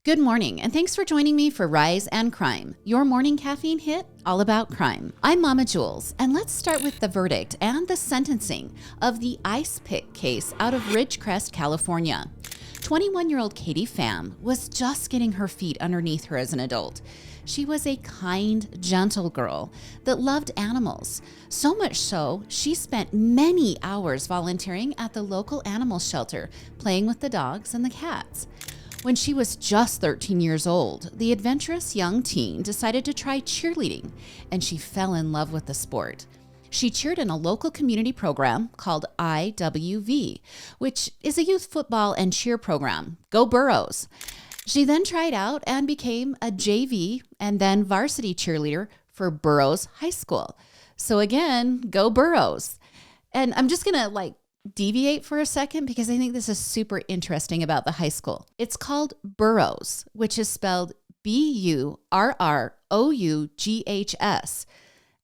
Good morning, and thanks for joining me for Rise and Crime, your morning caffeine hit all about crime. I'm Mama Jules, and let's start with the verdict and the sentencing of the ice pick case out of Ridgecrest, California. 21-year-old Katie Pham was just getting her feet underneath her as an adult. She was a kind, gentle girl that loved animals. So much so, she spent many hours volunteering at the local animal shelter, playing with the dogs and the cats. When she was just 13 years old, the adventurous young teen decided to try cheerleading, and she fell in love with the sport. She cheered in a local community program called IWV, which is a youth football and cheer program. Go Burros! She then tried out and became a JV and then varsity cheerleader for Burros High School. So again, go Burros! And I'm just gonna deviate for a second because I think this is super interesting about the high school. It's called Burroughs, which is spelled Burroughs,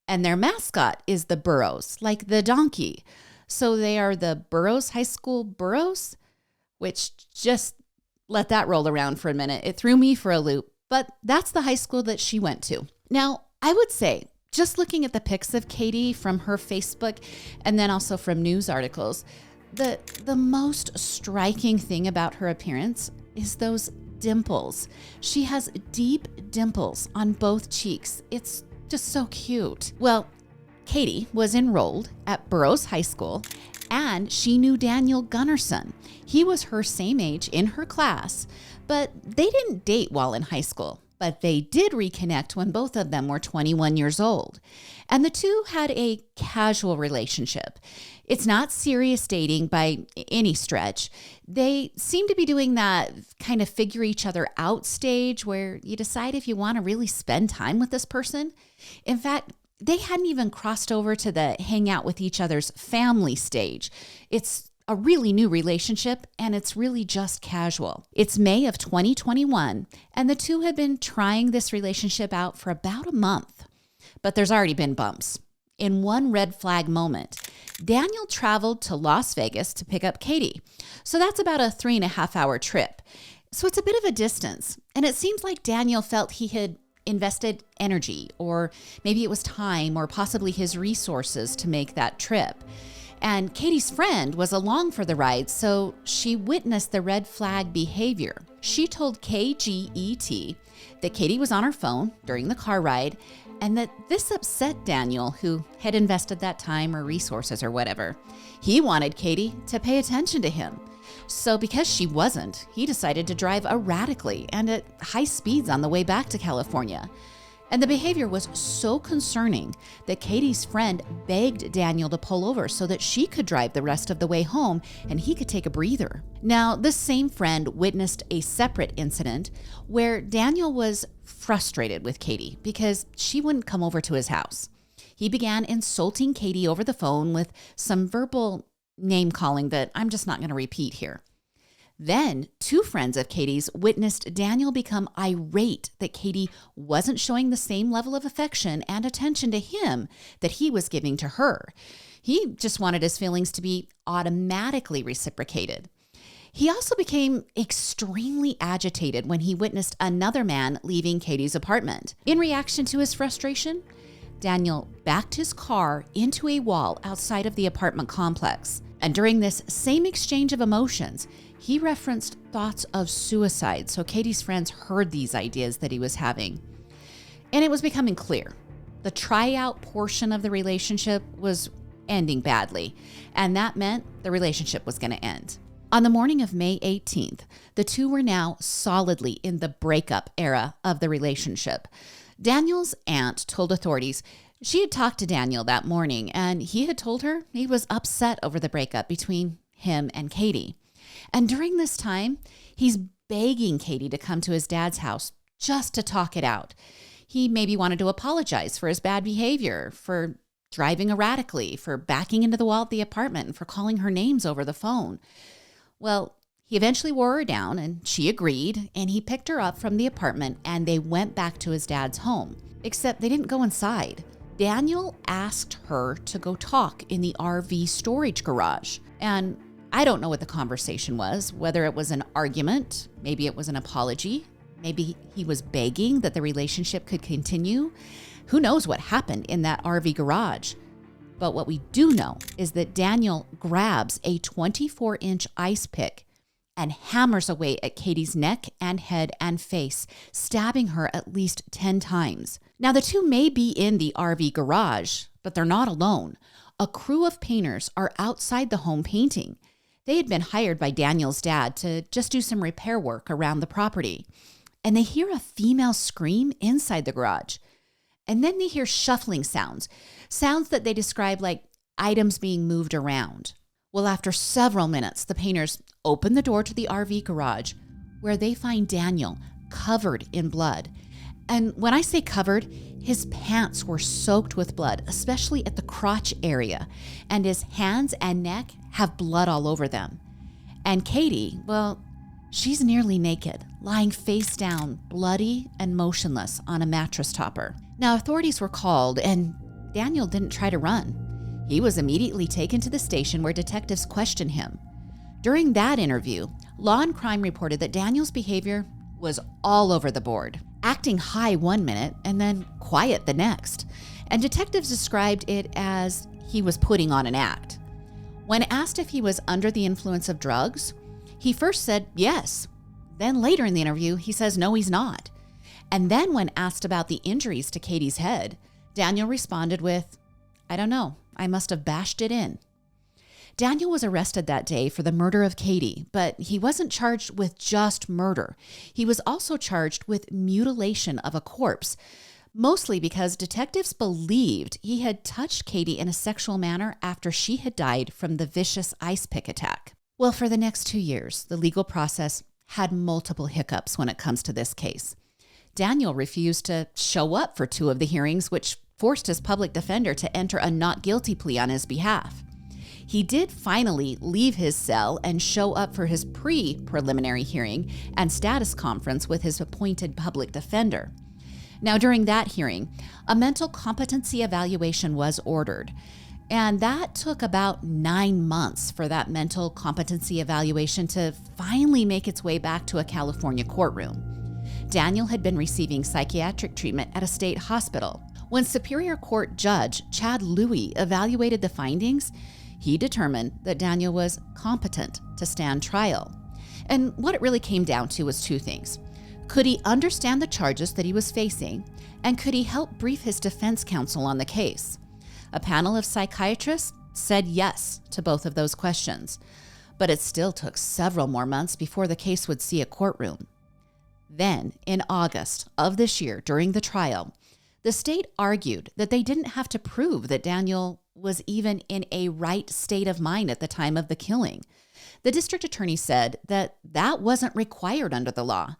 and their mascot is the burros, like the donkey. So they are the Burroughs High School Burros, which just let that roll around for a minute. It threw me for a loop, but that's the high school that she went to. Now, I would say, just looking at the pics of Katie from her Facebook and then also from news articles, the most striking thing about her appearance is those dimples. She has deep dimples on both cheeks. It's just so cute. Well, Katie was enrolled at Burroughs High School, and she knew Daniel Gunnarsson. He was her same age in her class, but they didn't date while in high school. But they did reconnect when both of them were 21 years old. And the two had a casual relationship. It's not serious dating by any stretch. They seem to be doing that kind of figure each other out stage where you decide if you want to really spend time with this person. In fact, they hadn't even crossed over to the hang out with each other's family stage. It's a really new relationship, and it's really just casual. It's May of 2021, and the two had been trying this relationship out for about a month. But there's already been bumps. In one red flag moment, Daniel traveled to Las Vegas to pick up Katie. So that's about a 3.5-hour trip. So it's a bit of a distance, and it seems like Daniel felt he had invested energy, or maybe it was time, or possibly his resources to make that trip. And Katie's friend was along for the ride, so she witnessed the red flag behavior. She told KGET that Katie was on her phone during the car ride and that this upset Daniel, who had invested that time or resources or whatever. He wanted Katie to pay attention to him. So because she wasn't, he decided to drive erratically and at high speeds on the way back to California. And the behavior was so concerning that Katie's friend begged Daniel to pull over so that she could drive the rest of the way home and he could take a breather. Now, this same friend witnessed a separate incident where Daniel was frustrated with Katie because she wouldn't come over to his house. He began insulting Katie over the phone with some verbal name calling that I'm just not going to repeat here. Then, two friends of Katie's witnessed Daniel become irate that Katie wasn't showing the same level of affection and attention to him that he was giving to her. He just wanted his feelings to be automatically reciprocated. He also became extremely agitated when he witnessed another man leaving Katie's apartment. In reaction to his frustration, Daniel backed his car into a wall outside of the apartment complex. And during this same exchange of emotions, he referenced thoughts of suicide, so Katie's friends heard these ideas that he was having. And it was becoming clear. The tryout portion of the relationship was ending badly, and that meant the relationship was going to end. On the morning of May 18th, the two were now solidly in the breakup era of the relationship. Daniel's aunt told authorities she had talked to Daniel that morning, and he had told her he was upset over the breakup between him and Katie. And during this time, he's begging Katie to come to his dad's house just to talk it out. He maybe wanted to apologize for his bad behavior, for driving erratically, for backing into the wall at the apartment, and for calling her names over the phone. Well, he eventually wore her down, and she agreed, and he picked her up from the apartment, and they went back to his dad's home. Except they didn't go inside. Daniel asked her to go talk in the RV storage garage. And I don't know what the conversation was, whether it was an argument, maybe it was an apology, maybe he was begging that the relationship could continue. Who knows what happened in that RV garage? But what we do know is that Daniel grabs a 24-inch ice pick and hammers away at Katie's neck and head and face, stabbing her at least 10 times. Now, the two may be in the RV garage, but they're not alone. A crew of painters are outside the home painting. They had been hired by Daniel's dad to just do some repair work around the property. And they hear a female scream inside the garage. And then they hear shuffling sounds that they describe like items being moved around. Well, after several minutes, the painters open the door to the RV garage where they find Daniel covered in blood. And when I say covered, his pants were soaked with blood, especially at the crotch area, and his hands and neck have blood all over them. And Katie, well, she's nearly naked, lying face down, bloody and motionless on a mattress topper. Now, authorities were called, and Daniel didn't try to run. He was immediately taken to the station where detectives questioned him. During that interview, Law and Crime reported that Daniel's behavior was all over the board, acting high one minute and then quiet the next. And detectives described it as he was putting on an act. When asked if he was under the influence of drugs, he first said yes. Then later in the interview, he says no, he's not. And then when asked about the injuries to Katie's head, Daniel responded with, "I don't know, I must have bashed it in." Daniel was arrested that day for the murder of Katie, but he wasn't charged with just murder. He was also charged with mutilation of a corpse, mostly because detectives believed he had touched Katie in a sexual manner after she had died from the vicious ice pick attack. Well, for the next 2 years, the legal process had multiple hiccups when it comes to this case. Daniel refused to show up for 2 of the hearings, which forced his public defender to enter a not guilty plea on his behalf. He did finally leave his cell and show up for his pre-preliminary hearing and status conference with his appointed public defender. Now, during that hearing, a mental competency evaluation was ordered, and that took about 9 months for that mental competency evaluation to finally make its way back to a California courtroom. Daniel had been receiving psychiatric treatment at a state hospital. When Superior Court Judge Chad Louie evaluated the findings, he determined that Daniel was competent to stand trial. And what it really came down to was 2 things. Could he understand the charges that he was facing? And could he help brief his defense counsel on the case? A panel of psychiatrists said yes to both of those questions. But it still took several more months before the case would see a courtroom. Then, in August of this year, during the trial, the state argued that they didn't have to prove that Daniel was even in a right state of mind at the time of the killing. The district attorney said that that wasn't required under the law.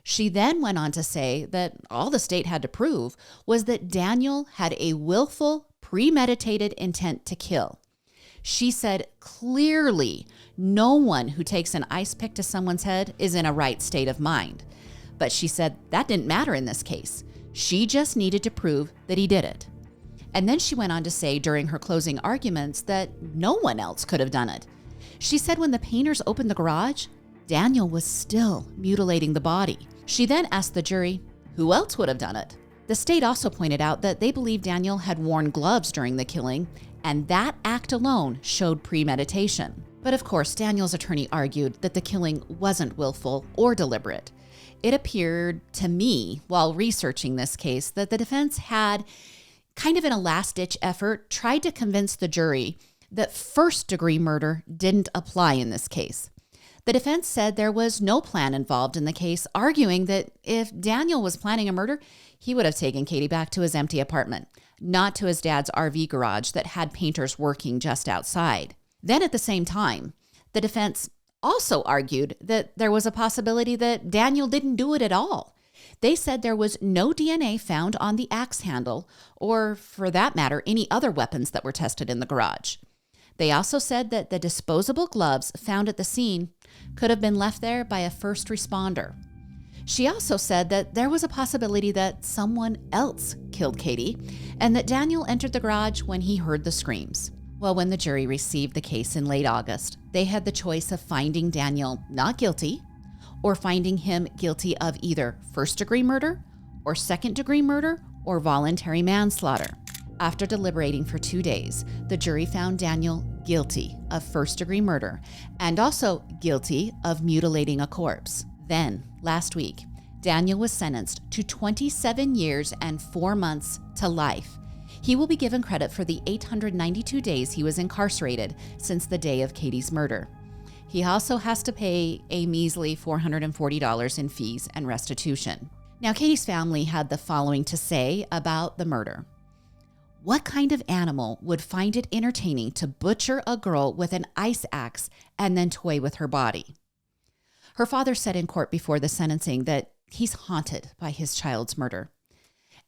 She then went on to say that all the state had to prove was that Daniel had a willful, premeditated intent to kill. She said clearly no one who takes an ice pick to someone's head is in a right state of mind. But she said that didn't matter in this case. She just needed to prove that he did it. And then she went on to say during her closing arguments that no one else could have done it. She said when the painters opened the garage, Daniel was still mutilating the body. She then asked the jury who else would have done it. The state also pointed out that they believed Daniel had worn gloves during the killing, and that act alone showed premeditation. But of course, Daniel's attorney argued that the killing wasn't willful or deliberate. It appeared to me, while researching this case, that the defense had, kind of in a last-ditch effort, tried to convince the jury that first-degree murder didn't apply in this case. The defense said there was no plan involved in the case, arguing that if Daniel was planning a murder, he would have taken Katie back to his empty apartment, not to his dad's RV garage that had painters working just outside. Then at the same time, the defense also argued that there was a possibility that Daniel didn't do it at all. They said there was no DNA found on the axe handle, or for that matter, any other weapons that were tested in the garage. They also said that the disposable gloves found at the scene could have been left there by a first responder. She also said that there was a possibility that someone else killed Katie and that Daniel entered the garage when he heard the screams. Well, when the jury received the case in late August, they had the choice of finding Daniel not guilty or finding him guilty of either first-degree murder or second-degree murder or voluntary manslaughter. After deliberating for 2 days, the jury found Daniel guilty of first-degree murder and also guilty of mutilating a corpse. Then, last week, Daniel was sentenced to 27 years and 4 months to life. He will be given credit for the 892 days he was incarcerated since the day of Katie's murder. He also has to pay a measly $440 in fees and restitution. Now, Katie's family had the following to say about the murder. What kind of animal would find it entertaining to butcher a girl with an ice axe and then toy with her body? Her father said in court before the sentencing that he's haunted by his child's murder.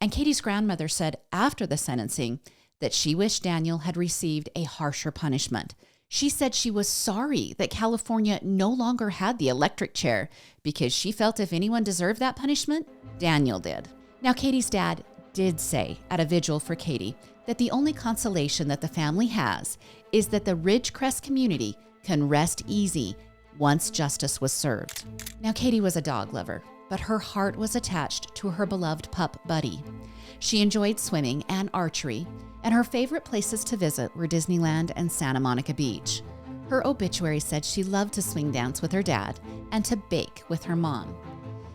And Katie's grandmother said after the sentencing that she wished Daniel had received a harsher punishment. She said she was sorry that California no longer had the electric chair because she felt if anyone deserved that punishment, Daniel did. Now, Katie's dad did say at a vigil for Katie that the only consolation that the family has is that the Ridgecrest community can rest easy once justice was served. Now, Katie was a dog lover, but her heart was attached to her beloved pup, Buddy. She enjoyed swimming and archery, and her favorite places to visit were Disneyland and Santa Monica Beach. Her obituary said she loved to swing dance with her dad and to bake with her mom.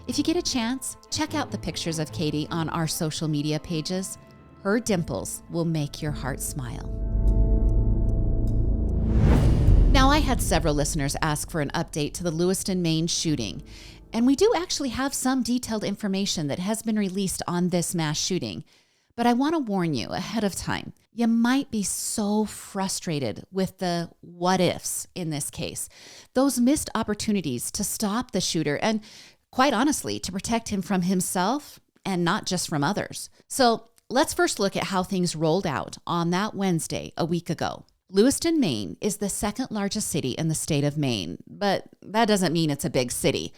If you get a chance, check out the pictures of Katie on our social media pages. Her dimples will make your heart smile. Now, I had several listeners ask for an update to the Lewiston, Maine shooting, and we do actually have some detailed information that has been released on this mass shooting. But I want to warn you ahead of time, you might be so frustrated with the what ifs in this case, those missed opportunities to stop the shooter and, quite honestly, to protect him from himself and not just from others. So let's first look at how things rolled out on that Wednesday a week ago. Lewiston, Maine is the second largest city in the state of Maine, but that doesn't mean it's a big city.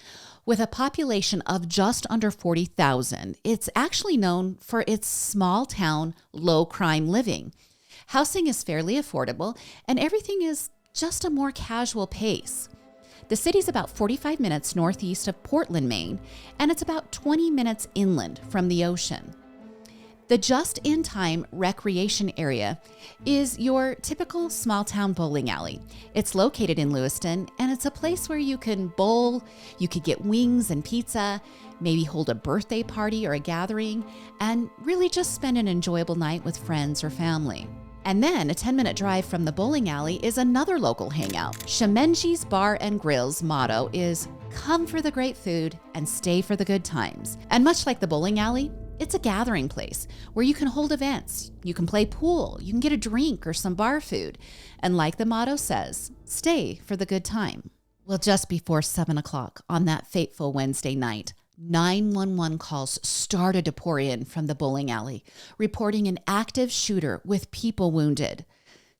With a population of just under 40,000, it's actually known for its small town, low crime living. Housing is fairly affordable, and everything is just a more casual pace. The city's about 45 minutes northeast of Portland, Maine, and it's about 20 minutes inland from the ocean. The just-in-time recreation area is your typical small-town bowling alley. It's located in Lewiston, and it's a place where you can bowl, you could get wings and pizza, maybe hold a birthday party or a gathering, and really just spend an enjoyable night with friends or family. And then a 10-minute drive from the bowling alley is another local hangout. Shemenji's Bar and Grill's motto is, "Come for the great food and stay for the good times." And much like the bowling alley, it's a gathering place where you can hold events, you can play pool, you can get a drink or some bar food. And like the motto says, stay for the good time. Well, just before 7 o'clock on that fateful Wednesday night, 911 calls started to pour in from the bowling alley, reporting an active shooter with people wounded.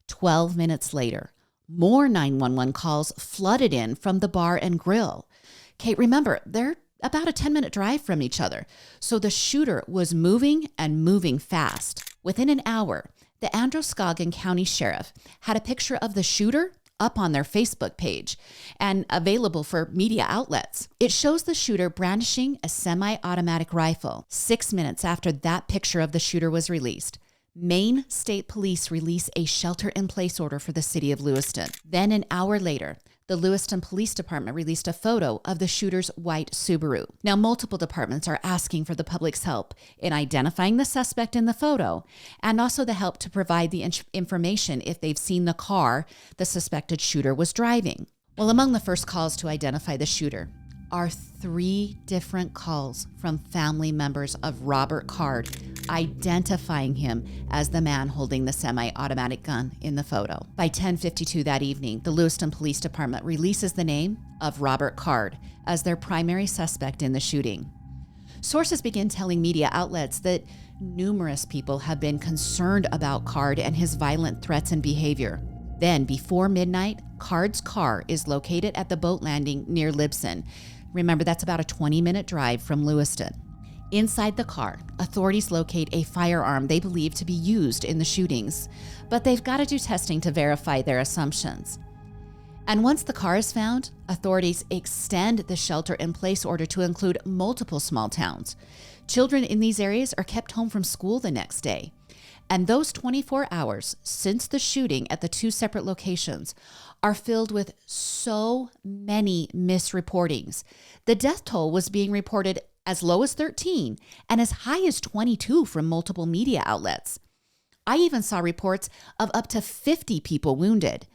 12 minutes later, more 911 calls flooded in from the bar and grill. Kate, remember, they're about a 10-minute drive from each other, so the shooter was moving and moving fast. Within an hour, the Androscoggin County Sheriff had a picture of the shooter up on their Facebook page and available for media outlets. It shows the shooter brandishing a semi-automatic rifle. 6 minutes after that picture of the shooter was released, Maine State Police released a shelter-in-place order for the city of Lewiston. Then an hour later, the Lewiston Police Department released a photo of the shooter's white Subaru. Now, multiple departments are asking for the public's help in identifying the suspect in the photo and also the help to provide the information if they've seen the car the suspected shooter was driving. Well, among the first calls to identify the shooter are 3 different calls from family members of Robert Card, identifying him as the man holding the semi-automatic gun in the photo. By 10:52 that evening, the Lewiston Police Department releases the name of Robert Card as their primary suspect in the shooting. Sources begin telling media outlets that numerous people have been concerned about Card and his violent threats and behavior. Then, before midnight, Card's car is located at the boat landing near Lewiston. Remember, that's about a 20-minute drive from Lewiston. Inside the car, authorities locate a firearm they believe to be used in the shootings, but they've got to do testing to verify their assumptions. And once the car is found, authorities extend the shelter-in-place order to include multiple small towns. Children in these areas are kept home from school the next day. And those 24 hours since the shooting at the two separate locations are filled with so many misreportings. The death toll was being reported as low as 13 and as high as 22 from multiple media outlets. I even saw reports of up to 50 people wounded.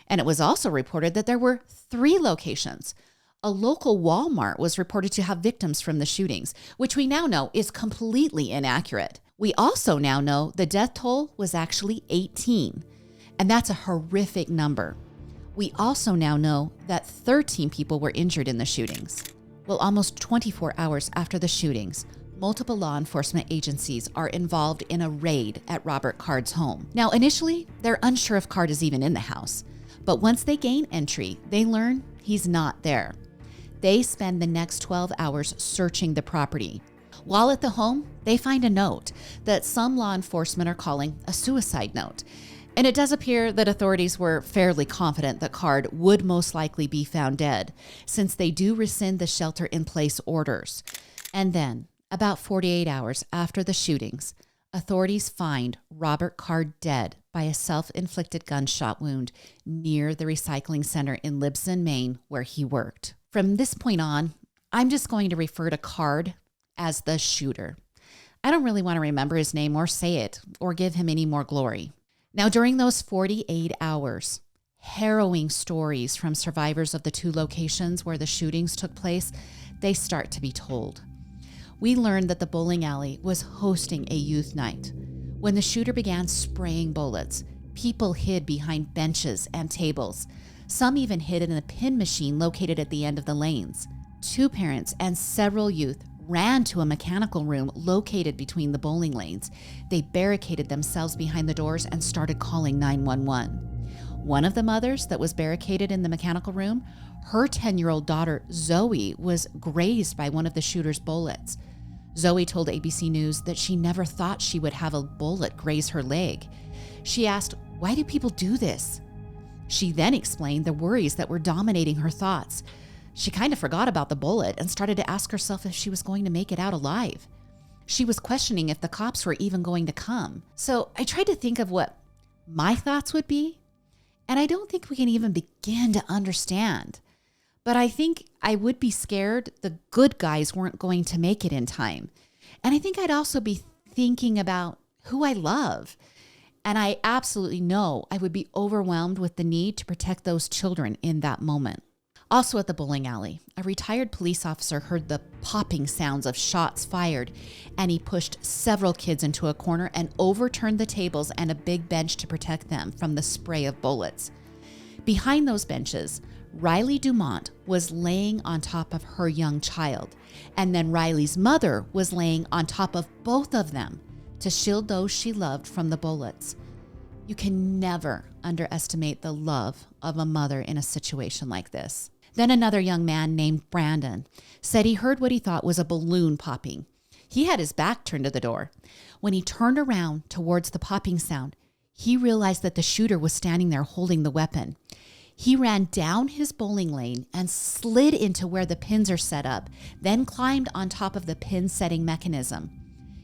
And it was also reported that there were 3 locations. A local Walmart was reported to have victims from the shootings, which we now know is completely inaccurate. We also now know the death toll was actually 18, and that's a horrific number. We also now know that 13 people were injured in the shootings. Well, almost 24 hours after the shootings, multiple law enforcement agencies are involved in a raid at Robert Card's home. Now, initially, they're unsure if Card is even in the house, but once they gain entry, they learn he's not there. They spend the next 12 hours searching the property. While at the home, they find a note that some law enforcement are calling a suicide note. And it does appear that authorities were fairly confident that Card would most likely be found dead, since they do rescind the shelter-in-place orders. And then, about 48 hours after the shootings, authorities find Robert Card dead by a self-inflicted gunshot wound near the recycling center in Lewiston, Maine, where he worked. From this point on, I'm just going to refer to Card as the shooter. I don't really want to remember his name or say it or give him any more glory. Now, during those 48 hours, harrowing stories from survivors of the 2 locations where the shootings took place, they start to be told. We learned that the bowling alley was hosting a youth night. When the shooter began spraying bullets, people hid behind benches and tables. Some even hid in a pin machine located at the end of the lanes. 2 parents and several youth ran to a mechanical room located between the bowling lanes. They barricaded themselves behind the doors and started calling 911. One of the mothers that was barricaded in the mechanical room, her 10-year-old daughter, Zoe, was grazed by one of the shooter's bullets. Zoe told ABC News that she never thought she would have a bullet graze her leg. She asked, "Why do people do this?" She then explained the worries that were dominating her thoughts. She kind of forgot about the bullet and started to ask herself if she was going to make it out alive. She was questioning if the cops were even going to come. So I tried to think of what my thoughts would be, and I don't think we can even begin to understand. But I think I would be scared the good guys weren't going to make it in time. And I think I'd also be thinking about who I love. And I absolutely know I would be overwhelmed with the need to protect those children in that moment. Also at the bowling alley, a retired police officer heard the popping sounds of shots fired, and he pushed several kids into a corner and overturned the tables and a big bench to protect them from the spray of bullets. Behind those benches, Riley Dumont was laying on top of her young child, and then Riley's mother was laying on top of both of them to shield those she loved from the bullets. You can never underestimate the love of a mother in a situation like this. Then another young man named Brandon said he heard what he thought was a balloon popping. He had his back turned to the door. When he turned around towards the popping sound, he realized that the shooter was standing there holding the weapon. He ran down his bowling lane and slid into where the pins are set up, then climbed on top of the pin setting mechanism.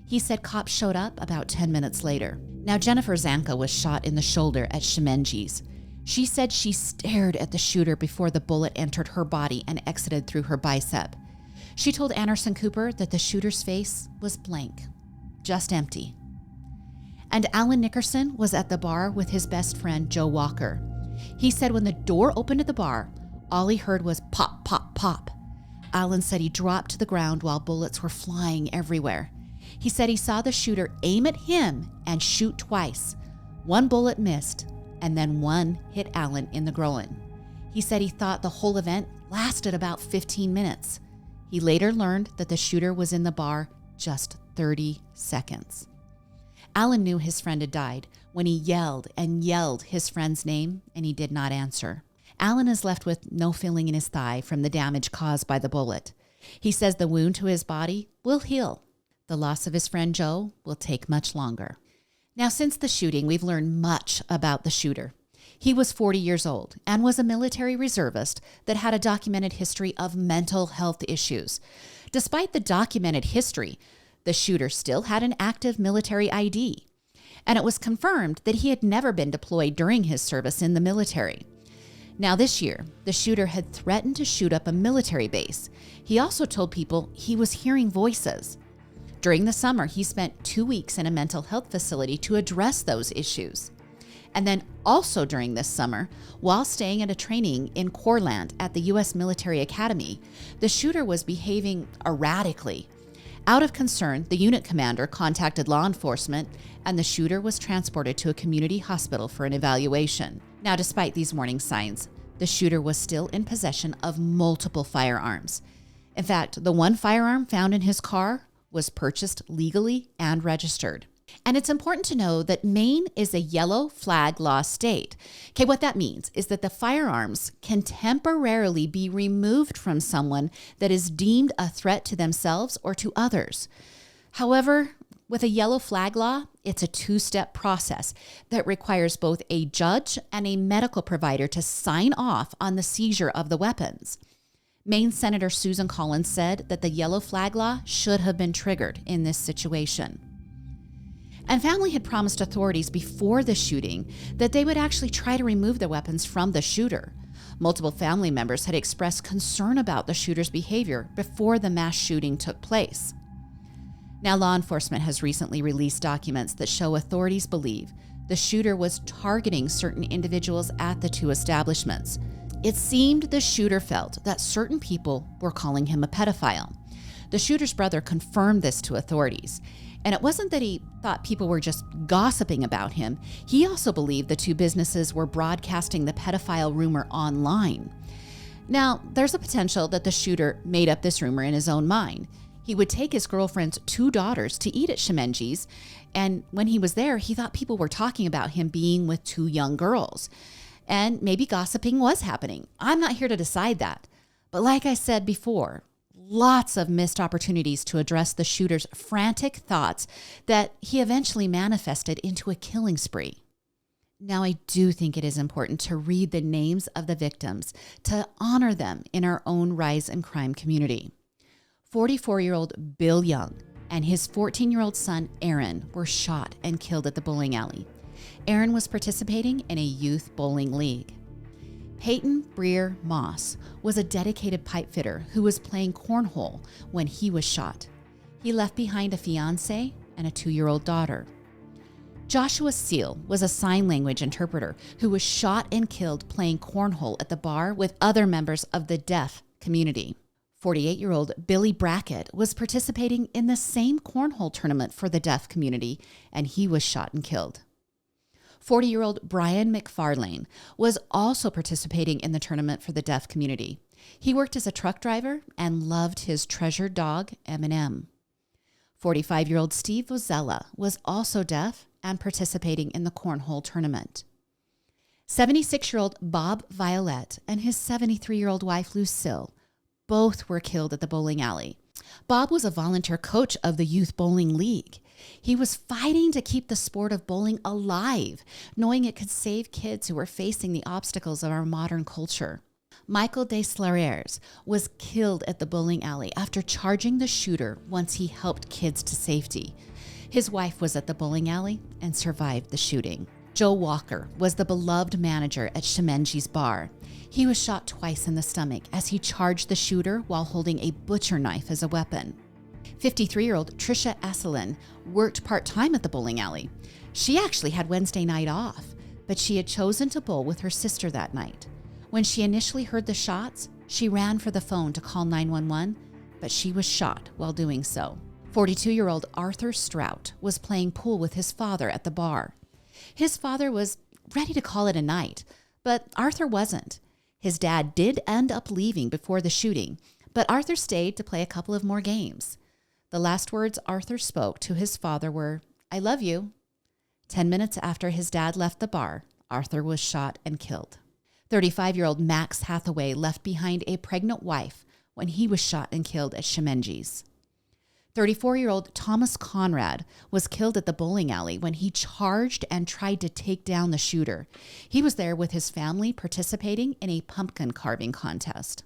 He said cops showed up about 10 minutes later. Now, Jennifer Zanka was shot in the shoulder at Shemenges. She said she stared at the shooter before the bullet entered her body and exited through her bicep. She told Anderson Cooper that the shooter's face was blank, just empty. And Alan Nickerson was at the bar with his best friend, Joe Walker. He said when the door opened to the bar, all he heard was pop, pop, pop. Alan said he dropped to the ground while bullets were flying everywhere. He said he saw the shooter aim at him and shoot twice. One bullet missed, and then one hit Alan in the groin. He said he thought the whole event lasted about 15 minutes. He later learned that the shooter was in the bar just 30 seconds. Alan knew his friend had died when he yelled and yelled his friend's name, and he did not answer. Alan is left with no feeling in his thigh from the damage caused by the bullet. He says the wound to his body will heal, The loss of his friend Joe will take much longer. Now, since the shooting, we've learned much about the shooter. He was 40 years old and was a military reservist that had a documented history of mental health issues. Despite the documented history, the shooter still had an active military ID, and it was confirmed that he had never been deployed during his service in the military. Now, this year, the shooter had threatened to shoot up a military base. He also told people he was hearing voices. During the summer, he spent 2 weeks in a mental health facility to address those issues. And then also during this summer, while staying at a training in Courland at the U.S. Military Academy, the shooter was behaving erratically. Out of concern, the unit commander contacted law enforcement, and the shooter was transported to a community hospital for an evaluation. Now, despite these warning signs, the shooter was still in possession of multiple firearms. In fact, the one firearm found in his car was purchased legally and registered. And it's important to know that Maine is a yellow flag law state. Okay, what that means is that the firearms can temporarily be removed from someone that is deemed a threat to themselves or to others. However, with a yellow flag law, it's a two-step process that requires both a judge and a medical provider to sign off on the seizure of the weapons. Maine Senator Susan Collins said that the yellow flag law should have been triggered in this situation. And family had promised authorities before the shooting that they would actually try to remove the weapons from the shooter. Multiple family members had expressed concern about the shooter's behavior before the mass shooting took place. Now, law enforcement has recently released documents that show authorities believe the shooter was targeting certain individuals at the two establishments. It seemed the shooter felt that certain people were calling him a pedophile. The shooter's brother confirmed this to authorities. And it wasn't that he thought people were just gossiping about him. He also believed the two businesses were broadcasting the pedophile rumor online. Now, there's a potential that the shooter made up this rumor in his own mind. He would take his girlfriend's 2 daughters to eat at Shemenji's, and when he was there, he thought people were talking about him being with 2 young girls. And maybe gossiping was happening. I'm not here to decide that. But like I said before, lots of missed opportunities to address the shooter's frantic thoughts that he eventually manifested into a killing spree. Now, I do think it is important to read the names of the victims to honor them in our own rise and crime community. 44-year-old Bill Young and his 14-year-old son, Aaron, were shot and killed at the bowling alley. Aaron was participating in a youth bowling league. Peyton Breer Moss was a dedicated pipe fitter who was playing cornhole when he was shot. He left behind a fiancé and a 2-year-old daughter. Joshua Seal was a sign language interpreter who was shot and killed playing cornhole at the bar with other members of the deaf community. 48-year-old Billy Brackett was participating in the same cornhole tournament for the deaf community, and he was shot and killed. 40-year-old Brian McFarlane was also participating in the tournament for the deaf community. He worked as a truck driver and loved his treasured dog, M&M. 45-year-old Steve Vozella was also deaf and participating in the cornhole tournament. 76-year-old Bob Violette and his 73-year-old wife, Lucille, both were killed at the bowling alley. Bob was a volunteer coach of the Youth Bowling League. He was fighting to keep the sport of bowling alive, knowing it could save kids who were facing the obstacles of our modern culture. Michael Deslauriers was killed at the bowling alley after charging the shooter once he helped kids to safety. His wife was at the bowling alley and survived the shooting. Joe Walker was the beloved manager at Shemenji's bar. He was shot twice in the stomach as he charged the shooter while holding a butcher knife as a weapon. 53-year-old Tricia Esselin worked part-time at the bowling alley. She actually had Wednesday night off, but she had chosen to bowl with her sister that night. When she initially heard the shots, she ran for the phone to call 911, but she was shot while doing so. 42-year-old Arthur Strout was playing pool with his father at the bar. His father was ready to call it a night, but Arthur wasn't. His dad did end up leaving before the shooting, but Arthur stayed to play a couple of more games. The last words Arthur spoke to his father were, "I love you." 10 minutes after his dad left the bar, Arthur was shot and killed. 35-year-old Max Hathaway left behind a pregnant wife when he was shot and killed at Shemenji's. 34-year-old Thomas Conrad was killed at the bowling alley when he charged and tried to take down the shooter. He was there with his family participating in a pumpkin carving contest.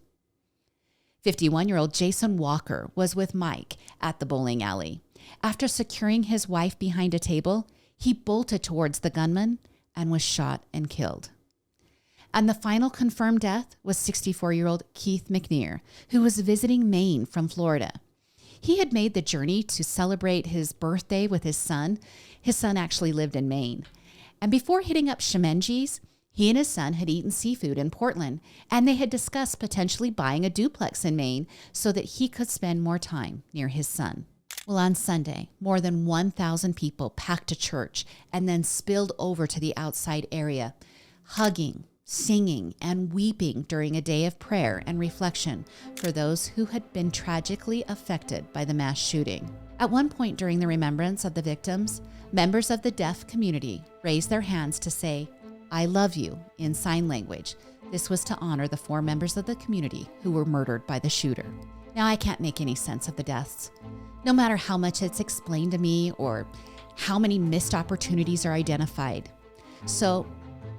51-year-old Jason Walker was with Mike at the bowling alley. After securing his wife behind a table, he bolted towards the gunman and was shot and killed. And the final confirmed death was 64-year-old Keith McNear, who was visiting Maine from Florida. He had made the journey to celebrate his birthday with his son. His son actually lived in Maine. And before hitting up Shemenji's, he and his son had eaten seafood in Portland, and they had discussed potentially buying a duplex in Maine so that he could spend more time near his son. Well, on Sunday, more than 1,000 people packed a church and then spilled over to the outside area, hugging, singing, and weeping during a day of prayer and reflection for those who had been tragically affected by the mass shooting. At one point during the remembrance of the victims, members of the deaf community raised their hands to say, "I love you," in sign language. This was to honor the 4 members of the community who were murdered by the shooter. Now, I can't make any sense of the deaths. No matter how much it's explained to me or how many missed opportunities are identified. So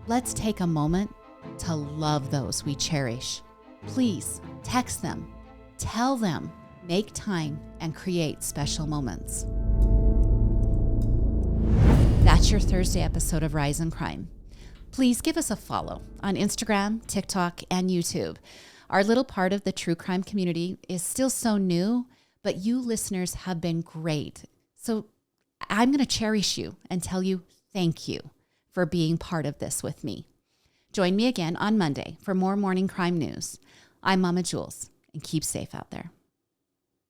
let's take a moment to love those we cherish. Please text them, tell them, make time, and create special moments. That's your Thursday episode of Rise in Crime. Please give us a follow on Instagram, TikTok, and YouTube. Our little part of the true crime community is still so new, but you listeners have been great. So I'm going to cherish you and tell you thank you for being part of this with me. Join me again on Monday for more morning crime news. I'm Mama Jules, and keep safe out there.